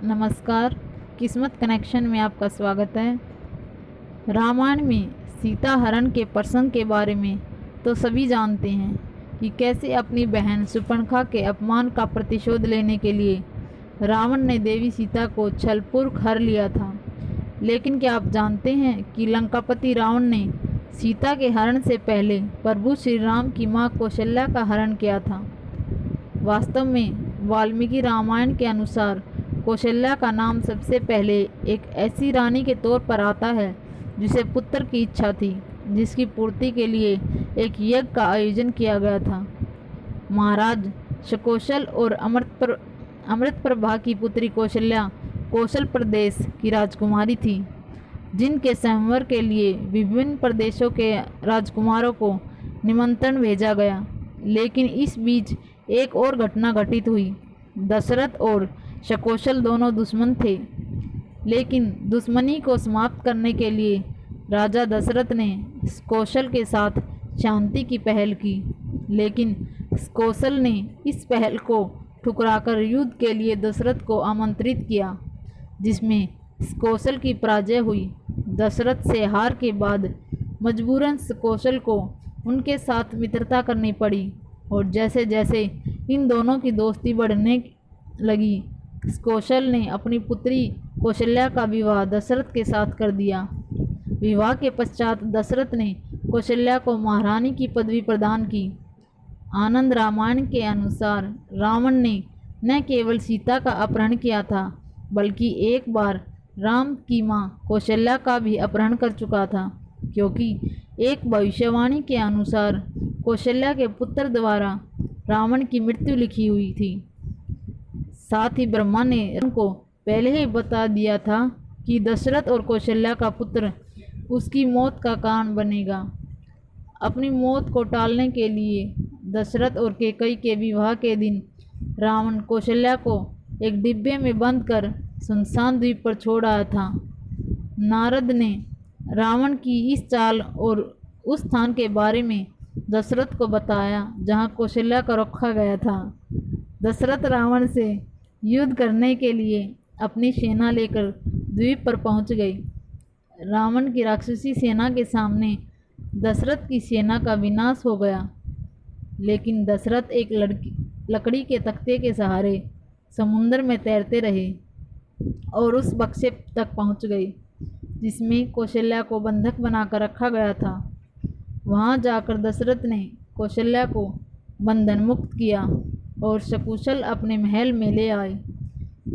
नमस्कार। किस्मत कनेक्शन में आपका स्वागत है। रामायण में सीता हरण के प्रसंग के बारे में तो सभी जानते हैं कि कैसे अपनी बहन शूर्पणखा के अपमान का प्रतिशोध लेने के लिए रावण ने देवी सीता को छलपूर्वक हर लिया था। लेकिन क्या आप जानते हैं कि लंकापति रावण ने सीता के हरण से पहले प्रभु श्री राम की मां कौशल्या का हरण किया था। वास्तव में वाल्मीकि रामायण के अनुसार कौशल्या का नाम सबसे पहले एक ऐसी रानी के तौर पर आता है जिसे पुत्र की इच्छा थी, जिसकी पूर्ति के लिए एक यज्ञ का आयोजन किया गया था। महाराज शकौशल और अमृतप्रभा की पुत्री कौशल्या कौशल प्रदेश की राजकुमारी थी, जिनके स्वयंवर के लिए विभिन्न प्रदेशों के राजकुमारों को निमंत्रण भेजा गया। लेकिन इस बीच एक और घटना घटित हुई। दशरथ और शकौशल दोनों दुश्मन थे, लेकिन दुश्मनी को समाप्त करने के लिए राजा दशरथ ने कौशल के साथ शांति की पहल की। लेकिन कौशल ने इस पहल को ठुकराकर युद्ध के लिए दशरथ को आमंत्रित किया, जिसमें कौशल की पराजय हुई। दशरथ से हार के बाद मजबूरन कौशल को उनके साथ मित्रता करनी पड़ी, और जैसे जैसे इन दोनों की दोस्ती बढ़ने लगी, कौशल ने अपनी पुत्री कौशल्या का विवाह दशरथ के साथ कर दिया। विवाह के पश्चात दशरथ ने कौशल्या को महारानी की पदवी प्रदान की। आनंद रामायण के अनुसार रावण ने न केवल सीता का अपहरण किया था, बल्कि एक बार राम की मां कौशल्या का भी अपहरण कर चुका था, क्योंकि एक भविष्यवाणी के अनुसार कौशल्या के पुत्र द्वारा रावण की मृत्यु लिखी हुई थी। साथ ही ब्रह्मा ने उनको पहले ही बता दिया था कि दशरथ और कौशल्या का पुत्र उसकी मौत का कारण बनेगा। अपनी मौत को टालने के लिए दशरथ और कैकेयी के विवाह के दिन रावण कौशल्या को एक डिब्बे में बंद कर सुनसान द्वीप पर छोड़ आया था। नारद ने रावण की इस चाल और उस स्थान के बारे में दशरथ को बताया जहां कौशल्या को रखा गया था। दशरथ रावण से युद्ध करने के लिए अपनी सेना लेकर द्वीप पर पहुंच गए। रावण की राक्षसी सेना के सामने दशरथ की सेना का विनाश हो गया। लेकिन दशरथ एक लकड़ी के तख्ते के सहारे समुद्र में तैरते रहे और उस बक्से तक पहुंच गए जिसमें कौशल्या को बंधक बनाकर रखा गया था। वहां जाकर दशरथ ने कौशल्या को बंधन मुक्त किया और सकुशल अपने महल में ले आए।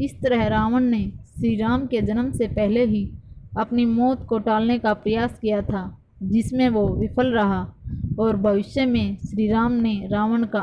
इस तरह रावण ने श्री राम के जन्म से पहले ही अपनी मौत को टालने का प्रयास किया था, जिसमें वो विफल रहा, और भविष्य में श्री राम ने रावण का